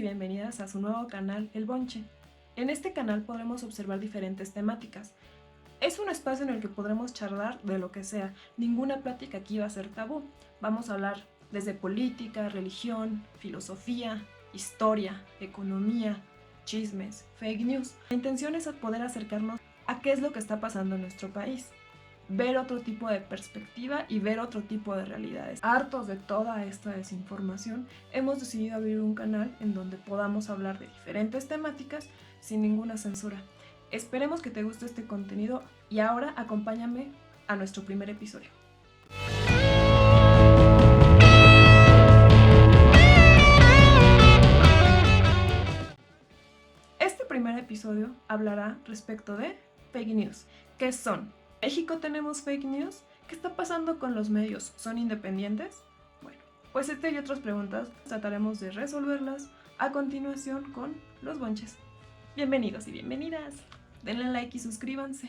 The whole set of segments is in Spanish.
bienvenidas a su nuevo canal, El Bonche. En este canal podremos observar diferentes temáticas. Es un espacio en el que podremos charlar de lo que sea. Ninguna plática aquí va a ser tabú. Vamos a hablar desde política, religión, filosofía, historia, economía, chismes, fake news. La intención es poder acercarnos a qué es lo que está pasando en nuestro país, ver otro tipo de perspectiva y ver otro tipo de realidades. Hartos de toda esta desinformación, hemos decidido abrir un canal en donde podamos hablar de diferentes temáticas sin ninguna censura. Esperemos que te guste este contenido y ahora acompáñame a nuestro primer episodio. Este primer episodio hablará respecto de fake news. ¿Qué son? ¿México tenemos fake news? ¿Qué está pasando con los medios? ¿Son independientes? Bueno, pues esta y otras preguntas trataremos de resolverlas a continuación con los bonches. Bienvenidos y bienvenidas. Denle like y suscríbanse.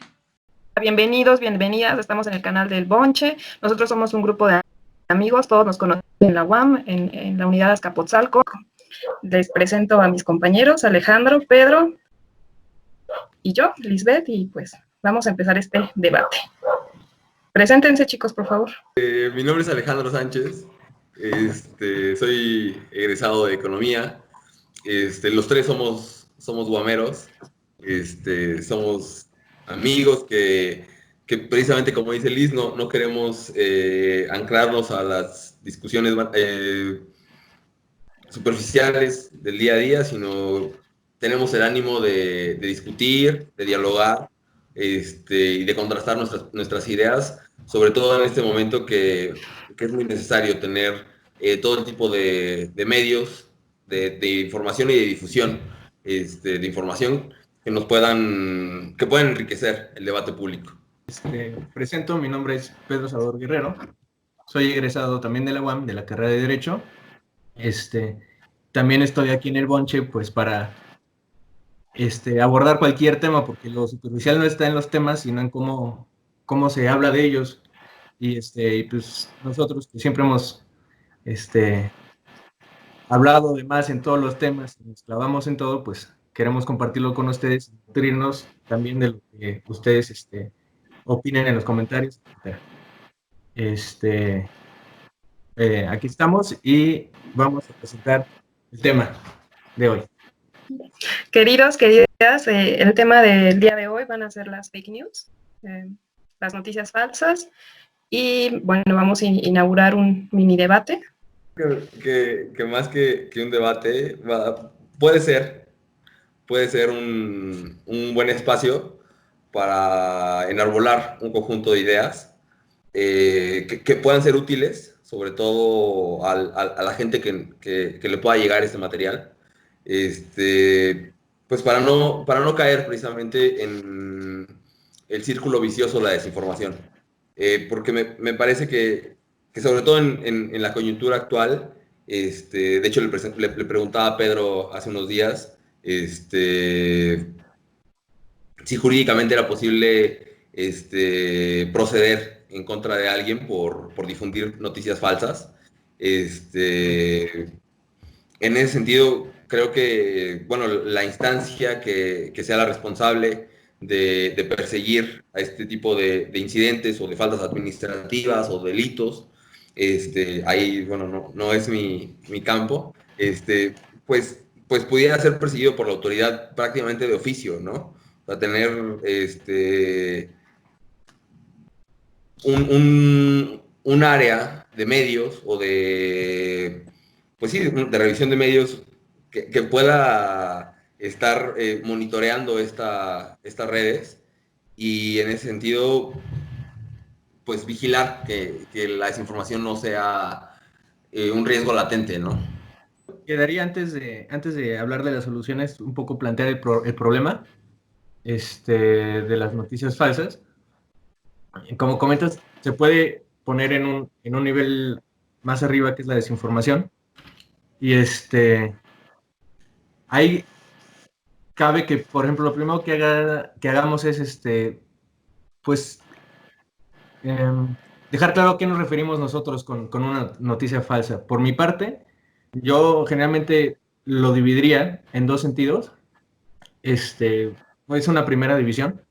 Bienvenidos, bienvenidas. Estamos en el canal del Bonche. Nosotros somos un grupo de amigos, todos nos conocen en la UAM, en la unidad Azcapotzalco. Les presento a mis compañeros, Alejandro, Pedro y yo, Lisbeth, y pues vamos a empezar este debate. Preséntense, chicos, por favor. Mi nombre es Alejandro Sánchez, soy egresado de Economía. Los tres somos guameros, somos amigos que precisamente, como dice Liz, no queremos anclarnos a las discusiones superficiales del día a día, sino tenemos el ánimo de discutir, de dialogar, y de contrastar nuestras ideas, sobre todo en este momento que es muy necesario tener todo el tipo de medios de información y de difusión de información que puedan enriquecer el debate público. Presento, mi nombre es Pedro Salvador Guerrero, soy egresado también de la UAM, de la carrera de Derecho. También estoy aquí en el Bonche pues para abordar cualquier tema, porque lo superficial no está en los temas, sino en cómo se habla de ellos. Y pues nosotros que siempre hemos hablado de más en todos los temas, nos clavamos en todo, pues queremos compartirlo con ustedes, nutrirnos también de lo que ustedes opinen en los comentarios. Aquí estamos y vamos a presentar el tema de hoy. Queridos, queridas, el tema del día de hoy van a ser las fake news, las noticias falsas, y bueno, vamos a inaugurar un mini debate. Que más que un debate, puede ser un buen espacio para enarbolar un conjunto de ideas que puedan ser útiles, sobre todo a la gente que le pueda llegar este material, pues para no caer precisamente en el círculo vicioso de la desinformación. Porque me parece que sobre todo en la coyuntura actual, de hecho le preguntaba a Pedro hace unos días, si jurídicamente era posible proceder en contra de alguien por difundir noticias falsas. En ese sentido, creo que la instancia que sea la responsable de perseguir a este tipo de incidentes o de faltas administrativas o delitos, ahí, no es mi campo, pues pudiera ser perseguido por la autoridad prácticamente de oficio, ¿no? O sea, tener un área de medios o pues sí, de revisión de medios que pueda estar monitoreando estas redes, y en ese sentido, pues vigilar que la desinformación no sea un riesgo latente, ¿no? Quedaría antes de hablar de las soluciones, un poco plantear el problema de las noticias falsas. Como comentas, se puede poner en un nivel más arriba, que es la desinformación. Y ahí cabe que, por ejemplo, lo primero que hagamos es pues dejar claro a qué nos referimos nosotros con una noticia falsa. Por mi parte, yo generalmente lo dividiría en dos sentidos. Es una primera división.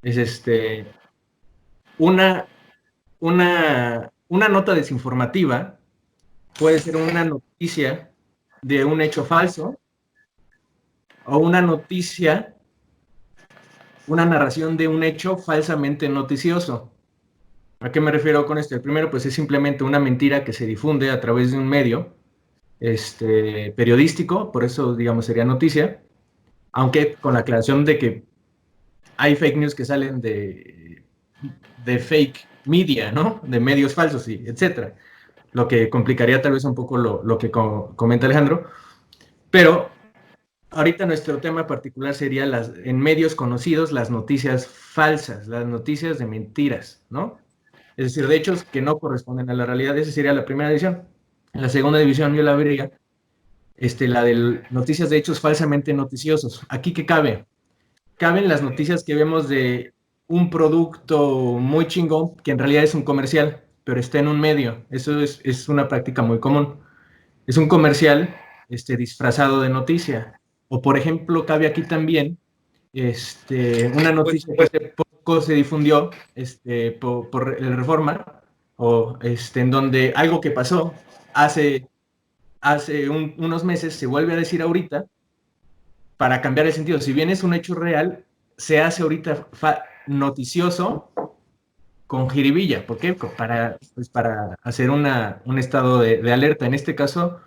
Es una, una nota desinformativa puede ser una noticia de un hecho falso o una noticia, una narración de un hecho falsamente noticioso. ¿A qué me refiero con esto? El primero, pues es simplemente una mentira que se difunde a través de un medio periodístico, por eso, digamos, sería noticia, aunque con la aclaración de que hay fake news que salen de fake media, ¿no? De medios falsos, y etcétera. Lo que complicaría tal vez un poco lo que comenta Alejandro. Pero ahorita nuestro tema particular sería en medios conocidos las noticias falsas, las noticias de mentiras, ¿no? Es decir, de hechos que no corresponden a la realidad. Esa sería la primera división. En la segunda división yo la vería la de noticias de hechos falsamente noticiosos. ¿Aquí qué cabe? Caben las noticias que vemos de un producto muy chingón que en realidad es un comercial, pero está en un medio. Eso es una práctica muy común. Es un comercial disfrazado de noticia. O por ejemplo, cabe aquí también una noticia que hace poco se difundió por el Reforma, o en donde algo que pasó hace unos meses se vuelve a decir ahorita para cambiar el sentido. Si bien es un hecho real, se hace ahorita noticioso con jiribilla. ¿Por qué? Para hacer un estado de alerta, en este caso,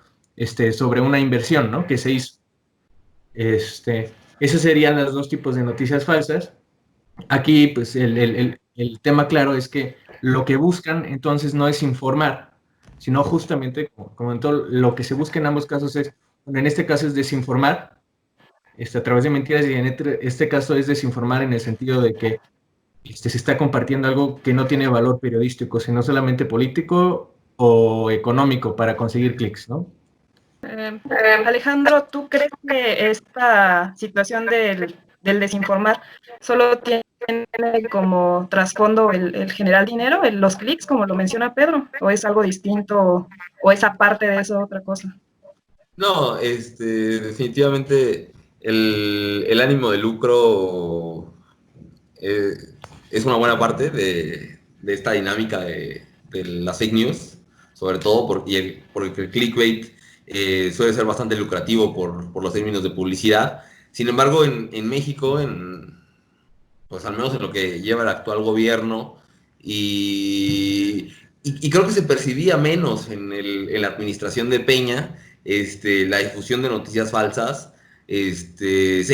sobre una inversión, ¿no? Que se hizo. Esos serían los dos tipos de noticias falsas. Aquí, pues, el tema claro es que lo que buscan entonces no es informar, sino justamente, como en todo, lo que se busca en ambos casos es, bueno, en este caso es desinformar, a través de mentiras, y en este caso es desinformar en el sentido de que se está compartiendo algo que no tiene valor periodístico, sino solamente político o económico para conseguir clics, ¿no? Alejandro, ¿tú crees que esta situación del desinformar solo tiene como trasfondo el generar dinero, los clics, como lo menciona Pedro, o es algo distinto, o es aparte de eso otra cosa? No, definitivamente el ánimo de lucro eh, es una buena parte de esta dinámica de las fake news, sobre todo porque el clickbait suele ser bastante lucrativo por los términos de publicidad. Sin embargo, en México, pues al menos en lo que lleva el actual gobierno, y creo que se percibía menos en la administración de Peña, la difusión de noticias falsas, se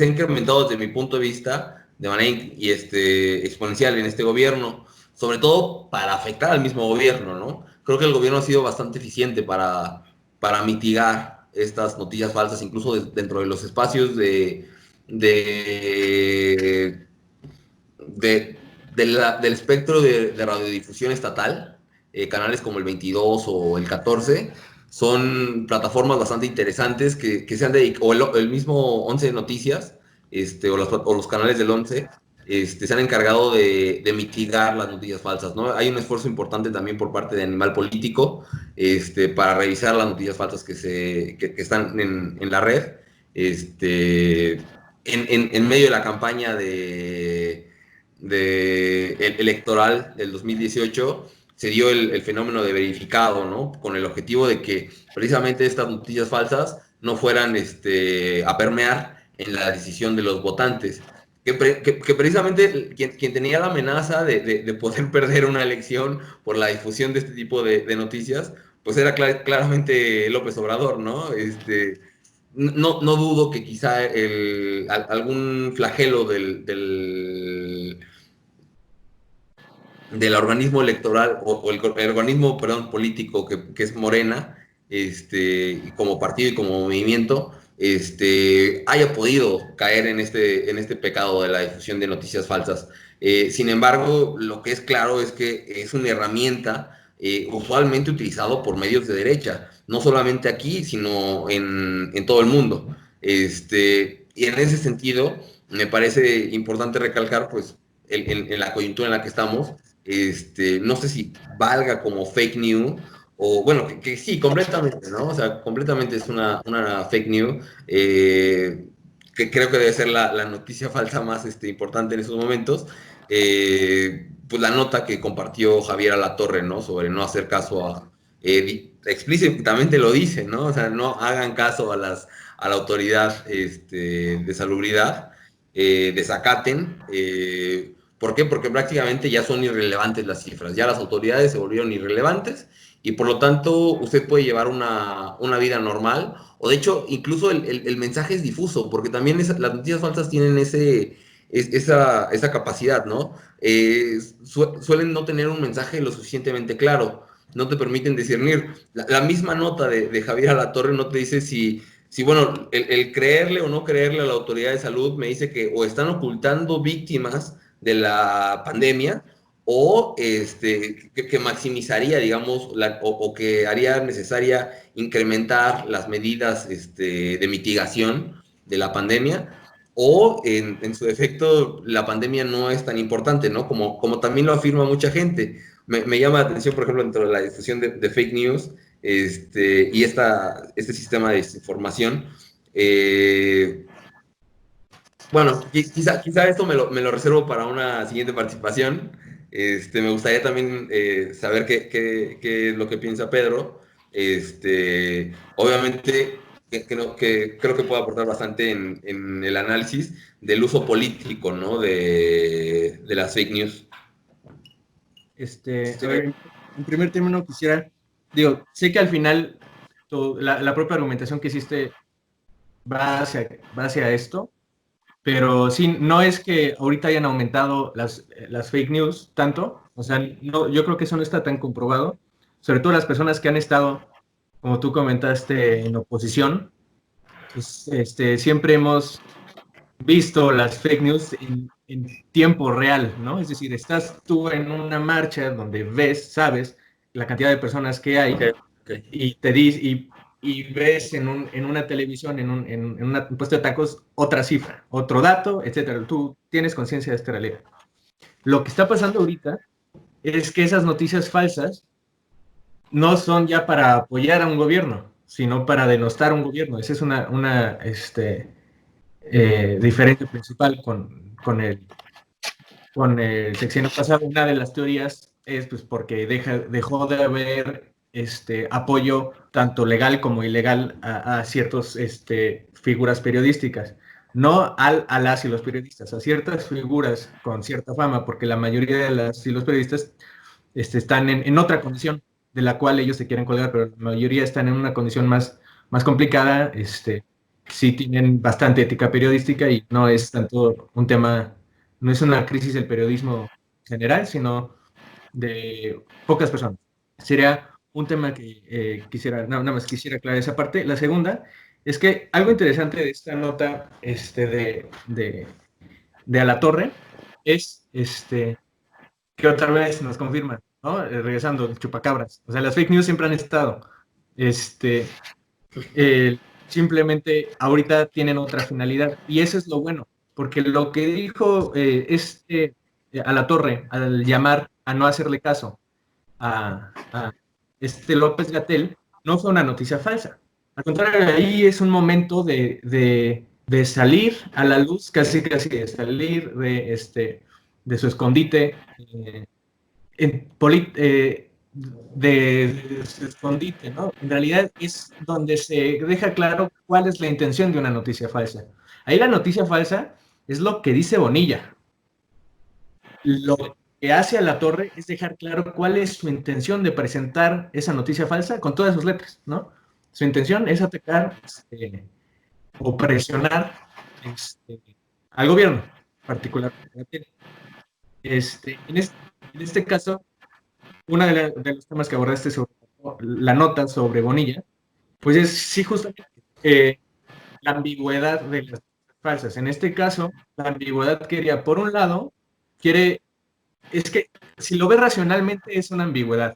ha incrementado desde mi punto de vista de manera exponencial en este gobierno, sobre todo para afectar al mismo gobierno, ¿no? Creo que el gobierno ha sido bastante eficiente para mitigar estas noticias falsas, incluso dentro de los espacios de, del espectro de radiodifusión estatal. Canales como el 22 o el 14 son plataformas bastante interesantes que se han dedicado, o el mismo 11 Noticias, o los canales del 11, se han encargado de mitigar las noticias falsas, ¿no? Hay un esfuerzo importante también por parte de Animal Político, para revisar las noticias falsas que están en la red, en medio de la campaña electoral del 2018. Se dio el fenómeno de verificado, ¿no? Con el objetivo de que precisamente estas noticias falsas no fueran a permear en la decisión de los votantes. Que precisamente quien tenía la amenaza de poder perder una elección por la difusión de este tipo de noticias, pues era claramente López Obrador, ¿no? No dudo que quizá algún flagelo del organismo electoral o el organismo, perdón, político que es Morena, como partido y como movimiento, haya podido caer en este pecado de la difusión de noticias falsas. Sin embargo, lo que es claro es que es una herramienta usualmente utilizado por medios de derecha, no solamente aquí, sino en todo el mundo. Y en ese sentido, me parece importante recalcar, pues, en la coyuntura en la que estamos, no sé si valga como fake news o bueno, que sí, completamente, ¿no? O sea, completamente es una fake news, que creo que debe ser la noticia falsa más importante en esos momentos. Pues la nota que compartió Javier Alatorre, ¿no? Sobre no hacer caso a... explícitamente lo dice, ¿no? O sea, no hagan caso a la autoridad de salubridad, desacaten. ¿Por qué? Porque prácticamente ya son irrelevantes las cifras, ya las autoridades se volvieron irrelevantes y por lo tanto usted puede llevar una vida normal, o de hecho incluso el mensaje es difuso, porque también las noticias falsas tienen esa capacidad, ¿no? Suelen no tener un mensaje lo suficientemente claro, no te permiten discernir. La misma nota de Javier Alatorre no te dice si bueno, el creerle o no creerle a la autoridad de salud me dice que o están ocultando víctimas de la pandemia, o que maximizaría, digamos, o que haría necesaria incrementar las medidas de mitigación de la pandemia, o en su defecto la pandemia no es tan importante, ¿no? Como también lo afirma mucha gente. Me llama la atención, por ejemplo, dentro de la discusión de fake news, y este sistema de desinformación. Bueno, quizá esto me lo reservo para una siguiente participación. Me gustaría también saber qué es lo que piensa Pedro. Obviamente, que creo que puede aportar bastante en el análisis del uso político, ¿no? De las fake news. A ver, en primer término digo, sé que al final la propia argumentación que hiciste va hacia esto, pero sí, no es que ahorita hayan aumentado las fake news tanto, o sea, no, yo creo que eso no está tan comprobado, sobre todo las personas que han estado, como tú comentaste, en oposición, pues, siempre hemos visto las fake news en tiempo real, ¿no? Es decir, estás tú en una marcha donde sabes la cantidad de personas que hay, Okay. y y ves en una televisión, en un puesto de tacos, otra cifra, otro dato, etcétera. Tú tienes conciencia de esta realidad. Lo que está pasando ahorita es que esas noticias falsas no son ya para apoyar a un gobierno, sino para denostar a un gobierno. Esa es una diferencia principal con el sexenio pasado. Una de las teorías es pues porque dejó de haber apoyo tanto legal como ilegal a ciertas figuras periodísticas. No a las y los periodistas, a ciertas figuras con cierta fama, porque la mayoría de las y los periodistas están en otra condición de la cual ellos se quieren colgar, pero la mayoría están en una condición más complicada, sí tienen bastante ética periodística y no es tanto un tema, no es una crisis del periodismo general, sino de pocas personas. Sería un tema que nada más quisiera aclarar esa parte. La segunda es que algo interesante de esta nota de Alatorre es que otra vez nos confirman, ¿no? Regresando, el chupacabras. O sea, las fake news siempre han estado. Este, simplemente ahorita tienen otra finalidad. Y eso es lo bueno, porque lo que dijo Alatorre al llamar a no hacerle caso a López Gatell no fue una noticia falsa. Al contrario, ahí es un momento de salir a la luz, casi de salir de su escondite, de su escondite, ¿no? En realidad es donde se deja claro cuál es la intención de una noticia falsa. Ahí la noticia falsa es lo que dice Bonilla. Lo que hace Alatorre es dejar claro cuál es su intención de presentar esa noticia falsa con todas sus letras, ¿no? Su intención es atacar o presionar al gobierno, particularmente. En este caso, uno de los temas que abordaste sobre la nota sobre Bonilla, pues es sí justamente la ambigüedad de las falsas. En este caso, la ambigüedad quería, por un lado, es que si lo ves racionalmente es una ambigüedad,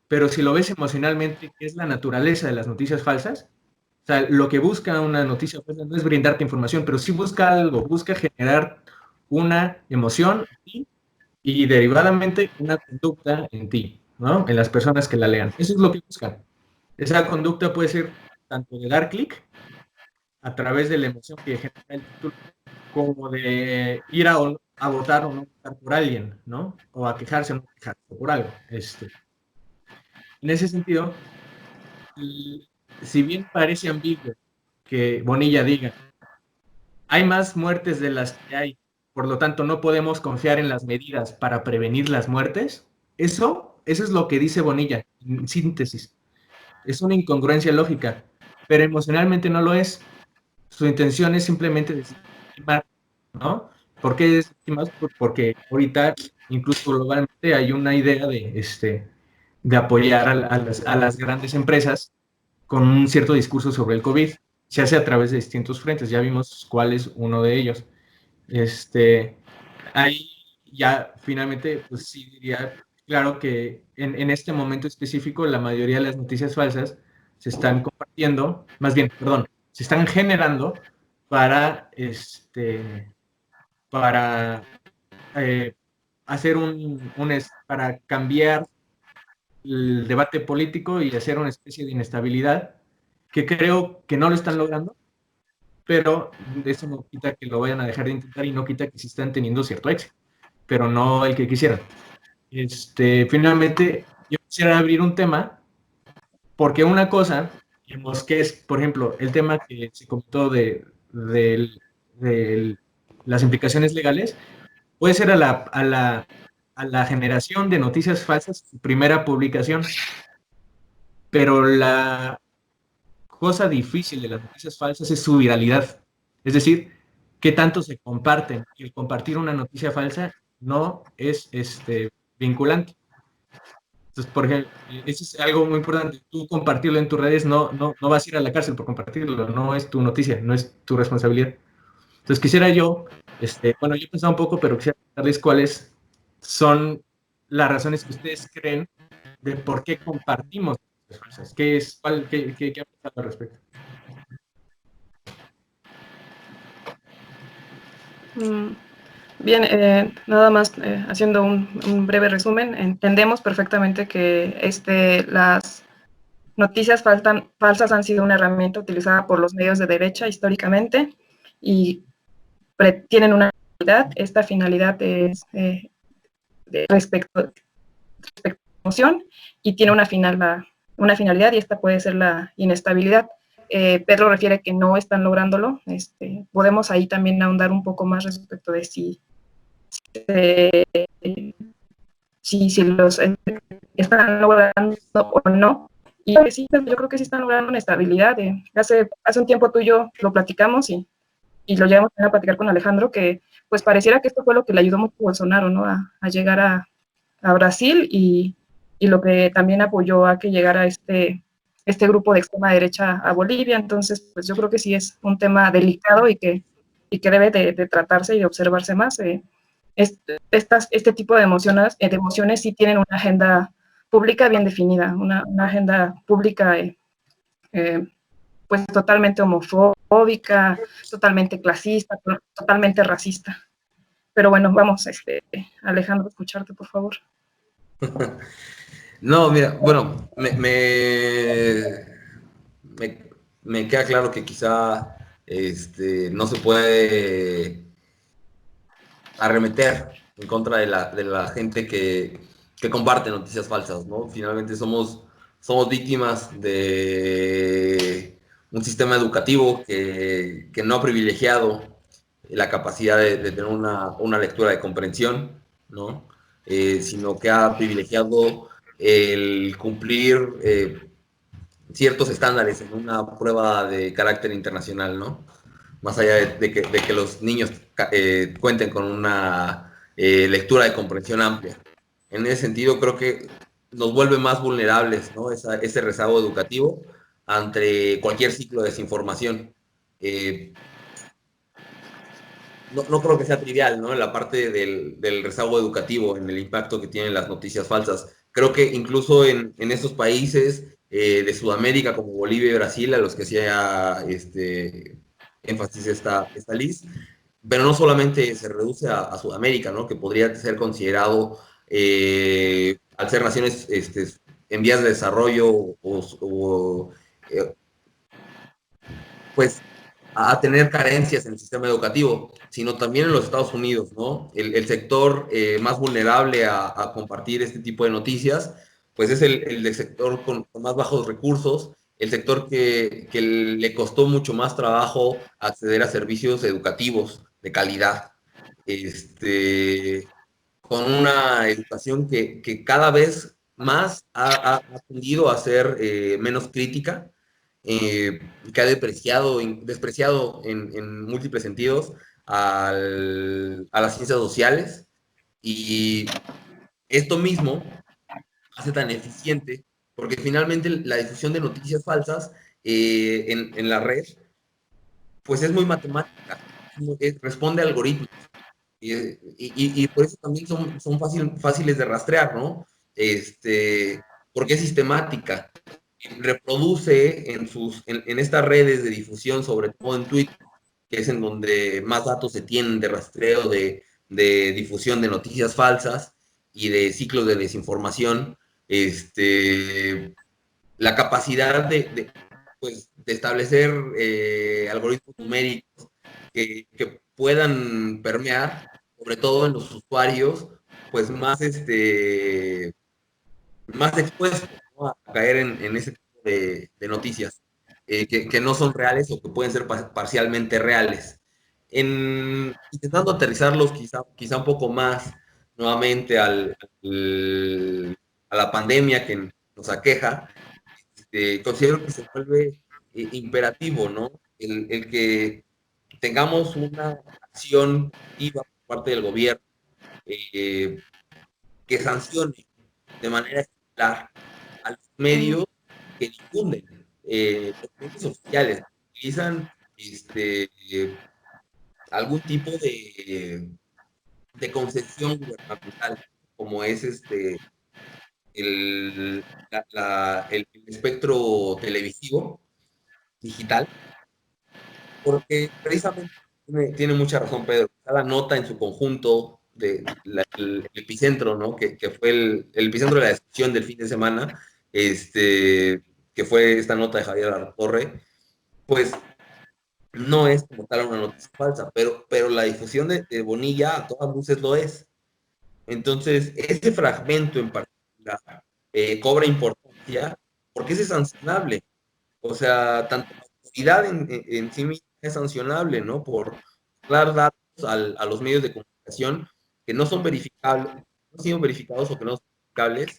pero si lo ves emocionalmente, que es la naturaleza de las noticias falsas, o sea, lo que busca una noticia falsa no es brindarte información, pero sí busca algo, busca generar una emoción en ti y derivadamente una conducta en ti. ¿no? En las personas que la lean. Eso es lo que buscan. Esa conducta puede ser tanto de dar clic a través de la emoción que genera el título, como de ir a votar o no votar por alguien, ¿no? O a quejarse o no quejarse por algo. En ese sentido, si bien parece ambiguo que Bonilla diga, hay más muertes de las que hay, por lo tanto no podemos confiar en las medidas para prevenir las muertes, eso es lo que dice Bonilla, en síntesis. Es una incongruencia lógica, pero emocionalmente no lo es. Su intención es simplemente desestimar, ¿no? ¿Por qué desestimar? Porque ahorita, incluso globalmente, hay una idea de apoyar a las grandes empresas con un cierto discurso sobre el COVID. Se hace a través de distintos frentes. Ya vimos cuál es uno de ellos. Ahí ya finalmente, pues sí diría, claro que en este momento específico la mayoría de las noticias falsas se están compartiendo, más bien, perdón, se están generando para, para hacer para cambiar el debate político y hacer una especie de inestabilidad que creo que no lo están logrando, pero eso no quita que lo vayan a dejar de intentar y no quita que sí están teniendo cierto éxito, pero no el que quisieran. Finalmente, yo quisiera abrir un tema, porque una cosa, digamos, que es, por ejemplo, el tema que se comentó de las implicaciones legales, puede ser a la generación de noticias falsas, su primera publicación, pero la cosa difícil de las noticias falsas es su viralidad. Es decir, qué tanto se comparten. Y el compartir una noticia falsa no es vinculante. Entonces, por ejemplo, eso es algo muy importante. Tú compartirlo en tus redes, no vas a ir a la cárcel por compartirlo, no es tu noticia, no es tu responsabilidad. Entonces, quisiera yo, bueno, yo he pensado un poco, pero quisiera preguntarles cuáles son las razones que ustedes creen de por qué compartimos las cosas. ¿Qué ha pensado al respecto? Bien, nada más haciendo un breve resumen, entendemos perfectamente que las noticias falsas han sido una herramienta utilizada por los medios de derecha históricamente y tienen una finalidad. Esta finalidad es respecto a la emoción y tiene una finalidad, y esta puede ser la inestabilidad. Pedro refiere que no están lográndolo. Podemos ahí también ahondar un poco más respecto de si los están logrando o no. Y sí, yo creo que sí están logrando una estabilidad. Hace un tiempo tú y yo lo platicamos y lo llevamos a platicar con Alejandro, que pues pareciera que esto fue lo que le ayudó mucho a Bolsonaro, ¿no? A llegar a Brasil y lo que también apoyó a que llegara este grupo de extrema derecha a Bolivia. Entonces, pues yo creo que sí es un tema delicado y que debe de tratarse y de observarse más. Este tipo de emociones sí tienen una agenda pública bien definida, una agenda pública pues totalmente homofóbica, totalmente clasista, totalmente racista. Pero bueno, vamos, Alejandro, a escucharte, por favor. No, mira, bueno, me queda claro que quizá no se puede arremeter en contra de la gente que comparte noticias falsas, ¿no? Finalmente somos víctimas de un sistema educativo que no ha privilegiado la capacidad de tener una lectura de comprensión, ¿no? Sino que ha privilegiado el cumplir ciertos estándares en una prueba de carácter internacional, ¿no? Más allá de que los niños cuenten con una lectura de comprensión amplia. En ese sentido, creo que nos vuelve más vulnerables, ¿no? Ese rezago educativo ante cualquier ciclo de desinformación. No creo que sea trivial, ¿no? La parte del rezago educativo, en el impacto que tienen las noticias falsas. Creo que incluso en estos países de Sudamérica, como Bolivia y Brasil, a los que hacía énfasis esta Liz, pero no solamente se reduce a Sudamérica, ¿no? Que podría ser considerado al ser naciones en vías de desarrollo eh, pues a tener carencias en el sistema educativo, sino también en los Estados Unidos, ¿no? El sector más vulnerable a compartir este tipo de noticias, pues es el sector con más bajos recursos, el sector que le costó mucho más trabajo acceder a servicios educativos de calidad, con una educación que cada vez más ha tendido a ser menos crítica, que ha despreciado en múltiples sentidos a las ciencias sociales, y esto mismo hace tan eficiente, porque finalmente la difusión de noticias falsas en la red, pues es muy matemática, responde a algoritmos, y por eso también son fáciles de rastrear, ¿no? Porque es sistemática, reproduce en estas redes de difusión, sobre todo en Twitter, que es en donde más datos se tienen de rastreo, de difusión de noticias falsas y de ciclos de desinformación, la capacidad pues, de establecer algoritmos numéricos que puedan permear, sobre todo en los usuarios, pues más expuestos, ¿no?, a caer en ese tipo de noticias que no son reales o que pueden ser parcialmente reales. Intentando aterrizarlos quizá un poco más nuevamente a la pandemia que nos aqueja, considero que se vuelve imperativo, ¿no? El que tengamos una acción activa por parte del gobierno que sancione de manera ejemplar a los medios que difunden, los medios oficiales, que utilizan algún tipo de concesión gubernamental, como es el espectro televisivo digital, porque precisamente tiene mucha razón Pedro. Cada nota en su conjunto, el epicentro, ¿no?, que fue el epicentro de la discusión del fin de semana, que fue esta nota de Javier Alatorre, pues no es como tal una noticia falsa, pero la difusión de Bonilla a todas luces lo es. Entonces, ese fragmento en particular cobra importancia porque ese es sancionable. O sea, tanto la autoridad en sí misma es sancionable, ¿no? Por dar datos a los medios de comunicación que no son verificables, no han sido verificados o que no son verificables,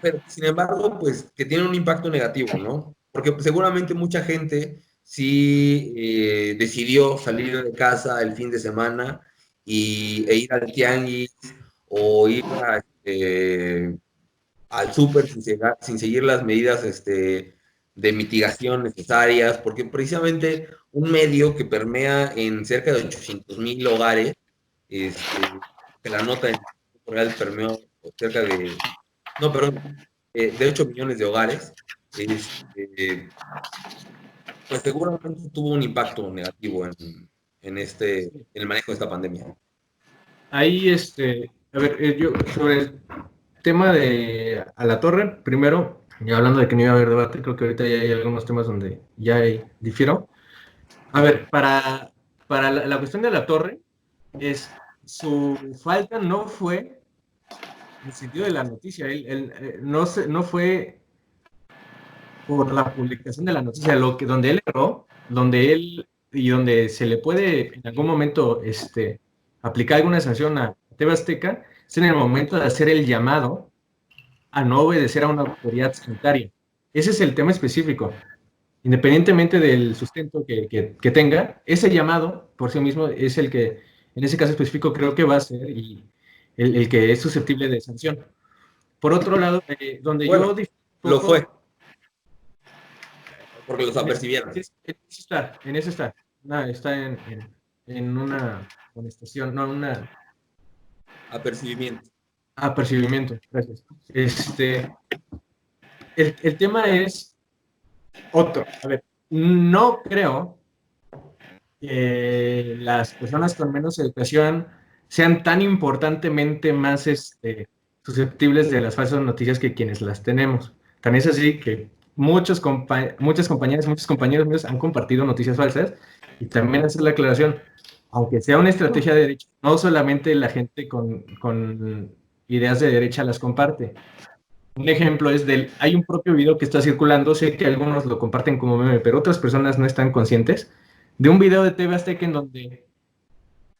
pero sin embargo, pues que tienen un impacto negativo, ¿no? Porque pues, seguramente mucha gente sí decidió salir de casa el fin de semana e ir al tianguis o ir al súper sin seguir las medidas de mitigación necesarias, porque precisamente un medio que permea en cerca de 800,000 hogares, que la nota en real permeó cerca de, no, perdón, de 8 millones de hogares, pues seguramente tuvo un impacto negativo en el manejo de esta pandemia. Ahí, a ver, yo sobre el tema de Alatorre, primero, ya hablando de que no iba a haber debate, creo que ahorita ya hay algunos temas donde ya difiero. A ver, para la cuestión de Alatorre, su falta no fue en el sentido de la noticia, él no fue por la publicación de la noticia, donde él erró, donde se le puede en algún momento aplicar alguna sanción a TV Azteca, es en el momento de hacer el llamado a no obedecer a una autoridad sanitaria. Ese es el tema específico. Independientemente del sustento que tenga, ese llamado por sí mismo es el que, en ese caso específico, creo que va a ser el que es susceptible de sanción. Por otro lado, donde bueno, yo lo fue, porque los apercibieron. En eso está. Está en una contestación, no, una Apercibimiento. apercibimiento. Gracias. El tema es otro. A ver, no creo que las personas con menos educación sean tan importantemente más susceptibles de las falsas noticias que quienes las tenemos. Tan es así que muchas compañeras, muchos compañeros míos han compartido noticias falsas, y también hacer la aclaración, aunque sea una estrategia de derecha, no solamente la gente con ideas de derecha las comparte. Un ejemplo es hay un propio video que está circulando, sé que algunos lo comparten como meme, pero otras personas no están conscientes, de un video de TV Azteca en donde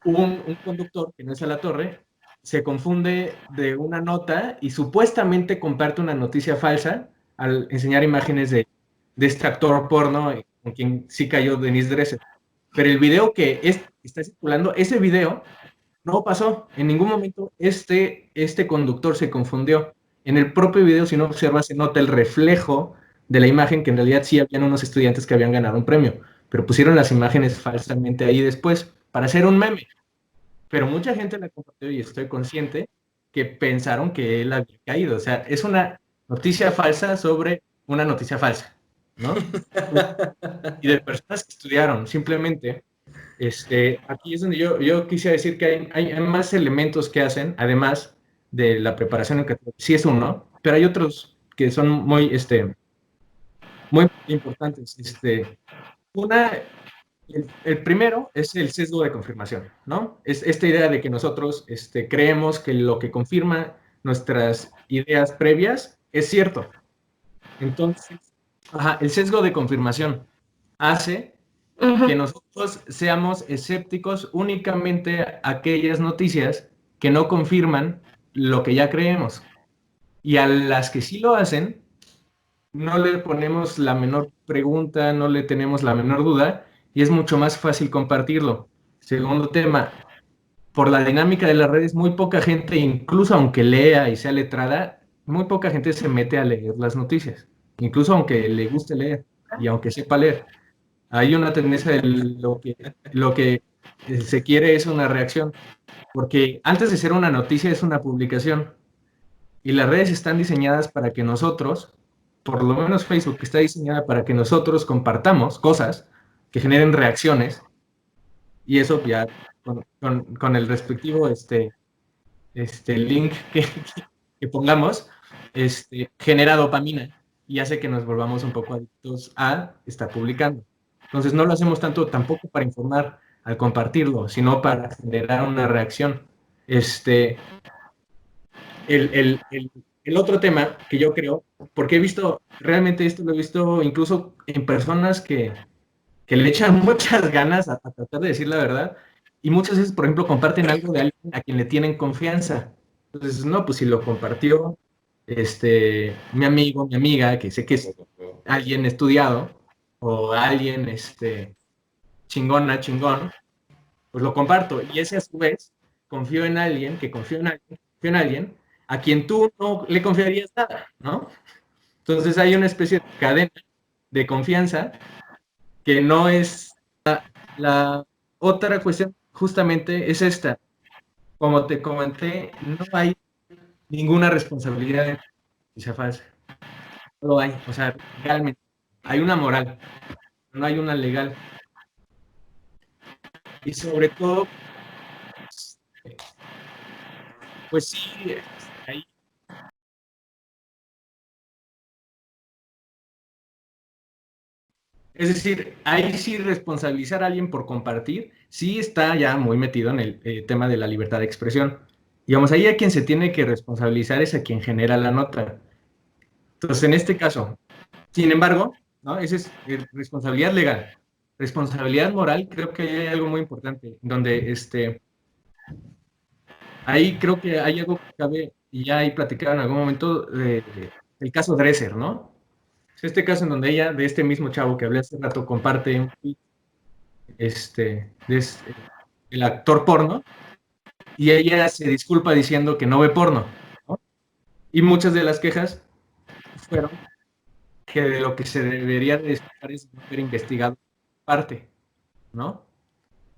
un conductor que no es a la torre se confunde de una nota y supuestamente comparte una noticia falsa al enseñar imágenes de este actor porno con quien sí cayó Denise Dresser. Pero el video que está circulando, ese video no pasó. En ningún momento este conductor se confundió. En el propio video, si no observas, se nota el reflejo de la imagen, que en realidad sí habían unos estudiantes que habían ganado un premio, pero pusieron las imágenes falsamente ahí después para hacer un meme. Pero mucha gente la compartió y estoy consciente que pensaron que él había caído. O sea, es una noticia falsa sobre una noticia falsa, ¿no? Y de personas que estudiaron, simplemente. Aquí es donde yo quisiera decir que hay más elementos que hacen, además de la preparación educativa. Sí es uno, pero hay otros que son muy importantes. El primero es el sesgo de confirmación, ¿no? Es esta idea de que nosotros creemos que lo que confirma nuestras ideas previas es cierto. Entonces, el sesgo de confirmación hace que nosotros seamos escépticos únicamente a aquellas noticias que no confirman lo que ya creemos. Y a las que sí lo hacen, no le ponemos la menor pregunta, no le tenemos la menor duda, y es mucho más fácil compartirlo. Segundo tema, por la dinámica de las redes, muy poca gente, incluso aunque lea y sea letrada, muy poca gente se mete a leer las noticias, incluso aunque le guste leer y aunque sepa leer. Hay una tendencia de lo que se quiere es una reacción, porque antes de ser una noticia es una publicación, y las redes están diseñadas para que nosotros, por lo menos Facebook está diseñada para que nosotros compartamos cosas que generen reacciones, y eso ya con el respectivo link que pongamos, genera dopamina y hace que nos volvamos un poco adictos a estar publicando. Entonces no lo hacemos tanto tampoco para informar al compartirlo, sino para generar una reacción. El otro tema que yo creo, porque he visto, realmente esto lo he visto incluso en personas que le echan muchas ganas a tratar de decir la verdad, y muchas veces, por ejemplo, comparten algo de alguien a quien le tienen confianza. Entonces, no, pues si lo compartió mi amigo, mi amiga, que sé que es alguien estudiado, o alguien chingona, chingón, pues lo comparto. Y ese a su vez confío en alguien, que confío en alguien a quien tú no le confiarías nada, ¿no? Entonces hay una especie de cadena de confianza que no es la otra cuestión, justamente es esta. Como te comenté, no hay ninguna responsabilidad en que sea falsa. No lo hay, o sea, realmente hay una moral, no hay una legal. Y sobre todo, pues sí, ahí. Es decir, ahí sí responsabilizar a alguien por compartir, sí está ya muy metido en el tema de la libertad de expresión. Digamos, ahí a quien se tiene que responsabilizar es a quien genera la nota. Entonces, en este caso, sin embargo, ¿no? Esa es responsabilidad legal. Responsabilidad moral, creo que hay algo muy importante, donde ahí creo que hay algo que cabe, y ya ahí platicado en algún momento, el caso Dresser, ¿no? Este caso en donde ella, de este mismo chavo que hablé hace rato, comparte un tweet, el actor porno, y ella se disculpa diciendo que no ve porno, ¿no? Y muchas de las quejas fueron que de lo que se debería de estar es haber investigado parte, ¿no?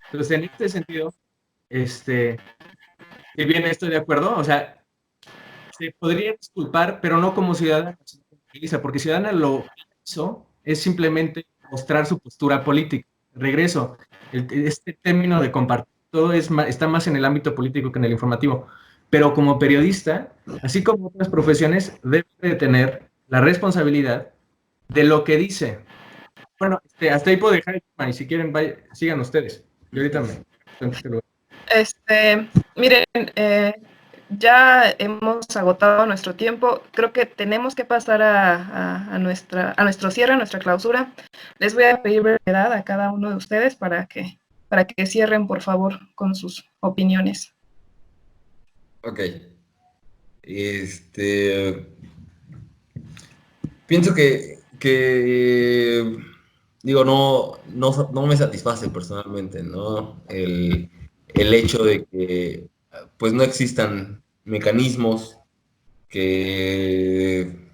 Entonces, en este sentido, si bien estoy de acuerdo, o sea, se podría disculpar, pero no como ciudadana, porque ciudadana lo hizo es simplemente mostrar su postura política. Regreso, este término de compartir todo está más en el ámbito político que en el informativo. pero como periodista, así como otras profesiones, debe de tener la responsabilidad de lo que dice. Bueno, hasta ahí puedo dejar el tema y si quieren, sigan ustedes. Y ahorita me... Miren, ya hemos agotado nuestro tiempo. Creo que tenemos que pasar a nuestro cierre, a nuestra clausura. Les voy a pedir brevedad a cada uno de ustedes para que cierren, por favor, con sus opiniones. Ok. Pienso que digo, no me satisface personalmente, ¿no? El hecho de que pues no existan mecanismos que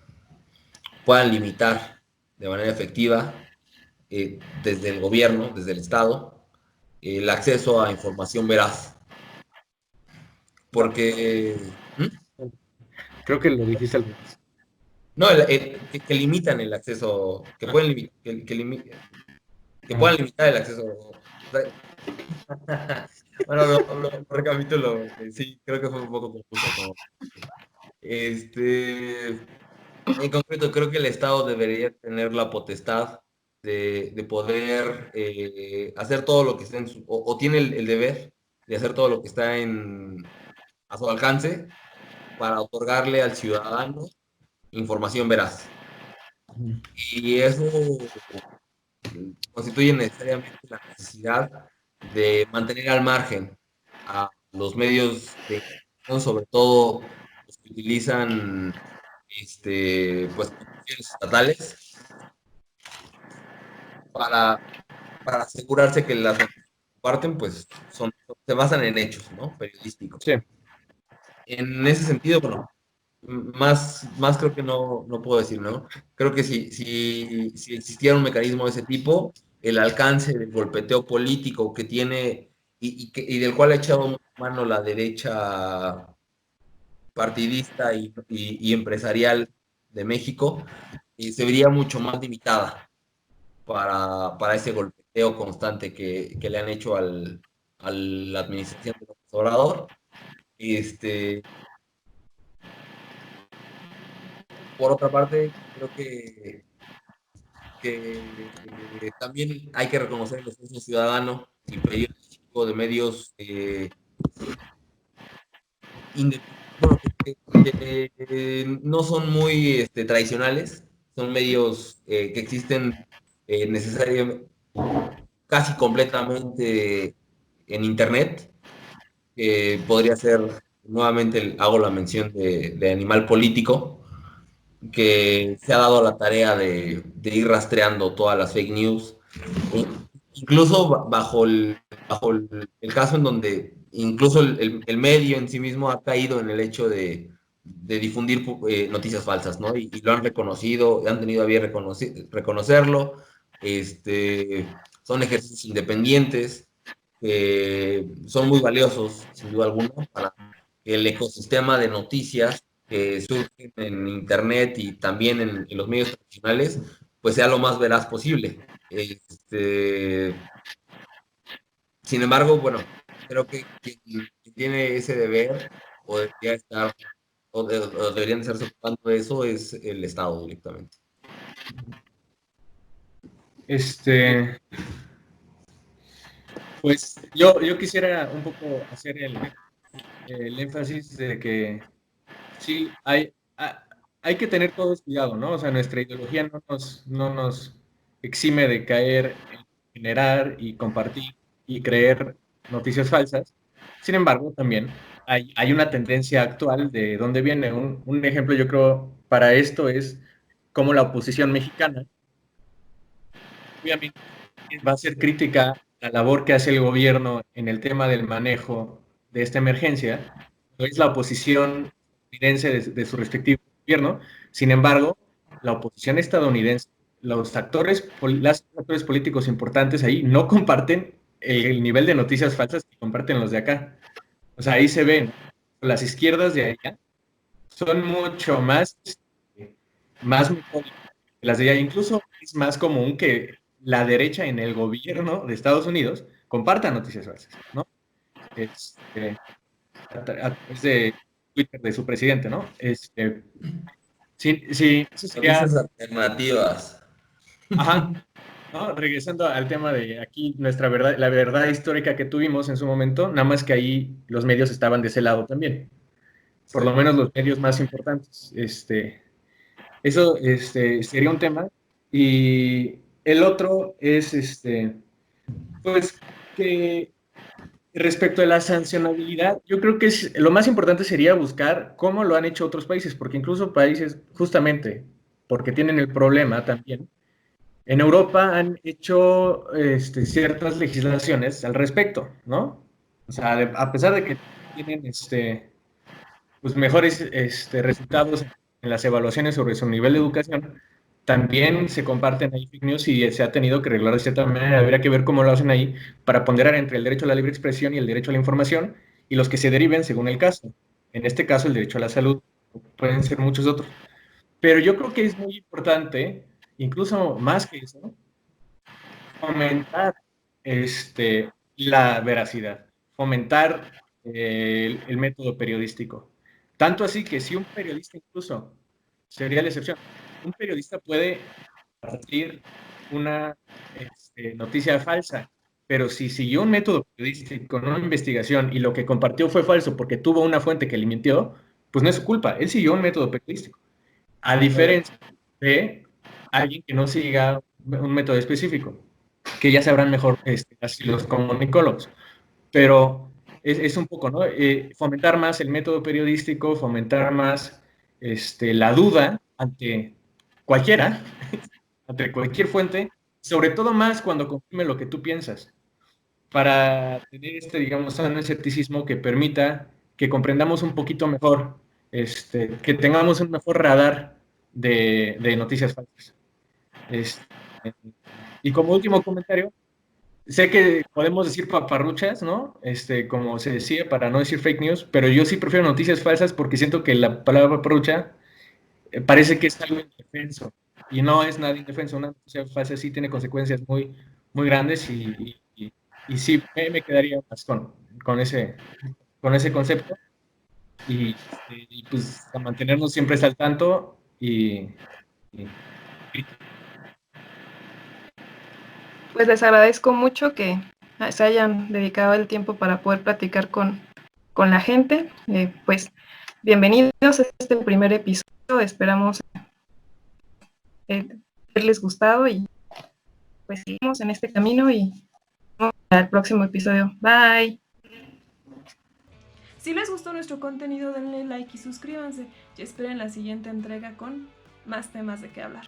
puedan limitar de manera efectiva desde el gobierno, desde el Estado, el acceso a información veraz. Porque, Creo que lo dijiste al menos. no, que limitan el acceso, que pueden que puedan limitar el acceso. Bueno, lo recapitulo, sí, creo que fue un poco confuso. En concreto, creo que el Estado debería tener la potestad de poder hacer todo lo que está o tiene el deber de hacer todo lo que está a su alcance para otorgarle al ciudadano información veraz. Y eso constituye necesariamente la necesidad de mantener al margen a los medios de información, sobre todo los que utilizan pues, instituciones estatales, para, para asegurarse que las noticias que comparten pues, se basan en hechos, ¿no? Periodísticos. Sí. En ese sentido, bueno, más creo que no puedo decir, ¿no? Creo que si existiera un mecanismo de ese tipo, el alcance del golpeteo político que tiene y del cual ha echado mano la derecha partidista y empresarial de México, se vería mucho más limitada para ese golpeteo constante que le han hecho a la administración de López Obrador. Por otra parte, creo que también hay que reconocer el esfuerzo ciudadano y periodístico de medios bueno, no son muy tradicionales, son medios que existen necesariamente casi completamente en Internet. Podría ser, nuevamente hago la mención de Animal Político, que se ha dado la tarea de ir rastreando todas las fake news, incluso bajo el caso en donde incluso el medio en sí mismo ha caído en el hecho de difundir noticias falsas, ¿no? Y lo han reconocido, han tenido a bien reconocerlo. Son ejercicios independientes, son muy valiosos, sin duda alguna, para el ecosistema de noticias que surgen en Internet y también en los medios tradicionales, pues sea lo más veraz posible. Sin embargo, bueno, creo que quien tiene ese deber o debería estar o deberían estarse ocupando de eso es el Estado directamente. Pues yo quisiera un poco hacer el énfasis de que sí, hay que tener todos cuidado, ¿no? O sea, nuestra ideología no nos exime de caer en generar y compartir y creer noticias falsas. Sin embargo, también hay una tendencia actual de dónde viene. Un ejemplo, yo creo, para esto es cómo la oposición mexicana, obviamente, va a ser crítica a la labor que hace el gobierno en el tema del manejo de esta emergencia, es la oposición estadounidense de su respectivo gobierno. Sin embargo, la oposición estadounidense, los actores políticos importantes ahí no comparten el nivel de noticias falsas que comparten los de acá. O sea, ahí se ven, las izquierdas de allá son mucho más las de allá. Incluso es más común que la derecha en el gobierno de Estados Unidos comparta noticias falsas, ¿no? través de Twitter de su presidente, ¿no? Sí, sí, eso sería, Noticias alternativas. ajá, ¿no? Regresando al tema de aquí, nuestra verdad, la verdad histórica que tuvimos en su momento, nada más que ahí los medios estaban de ese lado también, por Sí. lo menos los medios más importantes. Eso sería un tema. Y el otro es, pues, que respecto a la sancionabilidad, yo creo que lo más importante sería buscar cómo lo han hecho otros países, porque incluso países, justamente, porque tienen el problema también, en Europa han hecho ciertas legislaciones al respecto, ¿no? O sea, a pesar de que tienen pues mejores resultados en las evaluaciones sobre su nivel de educación, también se comparten ahí fake news y se ha tenido que regular de cierta manera. Habría que ver cómo lo hacen ahí para ponderar entre el derecho a la libre expresión y el derecho a la información y los que se deriven según el caso. En este caso, el derecho a la salud, pueden ser muchos otros. Pero yo creo que es muy importante, incluso más que eso, fomentar la veracidad, fomentar el método periodístico. Tanto así que si un periodista incluso, sería la excepción, un periodista puede partir una noticia falsa, pero si siguió un método periodístico, una investigación y lo que compartió fue falso porque tuvo una fuente que le mintió, pues no es su culpa, él siguió un método periodístico. A diferencia de alguien que no siga un método específico, que ya sabrán mejor así los comunicólogos. Pero es un poco, ¿no? Fomentar más el método periodístico, fomentar más la duda ante cualquiera, ante cualquier fuente, sobre todo más cuando confirme lo que tú piensas, para tener digamos, un escepticismo que permita que comprendamos un poquito mejor, que tengamos un mejor radar de noticias falsas. Este, y como último comentario, sé que podemos decir paparruchas, ¿no? Como se decía, para no decir fake news, pero yo sí prefiero noticias falsas porque siento que la palabra paparrucha parece que es algo indefenso y no es nada indefenso. Una noticia falsa sí tiene consecuencias muy, muy grandes y sí me quedaría más con ese concepto y pues a mantenernos siempre al tanto y Pues les agradezco mucho que se hayan dedicado el tiempo para poder platicar con la gente. Pues bienvenidos a este primer episodio. Esperamos haberles gustado y pues seguimos en este camino y nos vemos al próximo episodio. Bye. Si les gustó nuestro contenido, denle like y suscríbanse. Y esperen la siguiente entrega con más temas de qué hablar.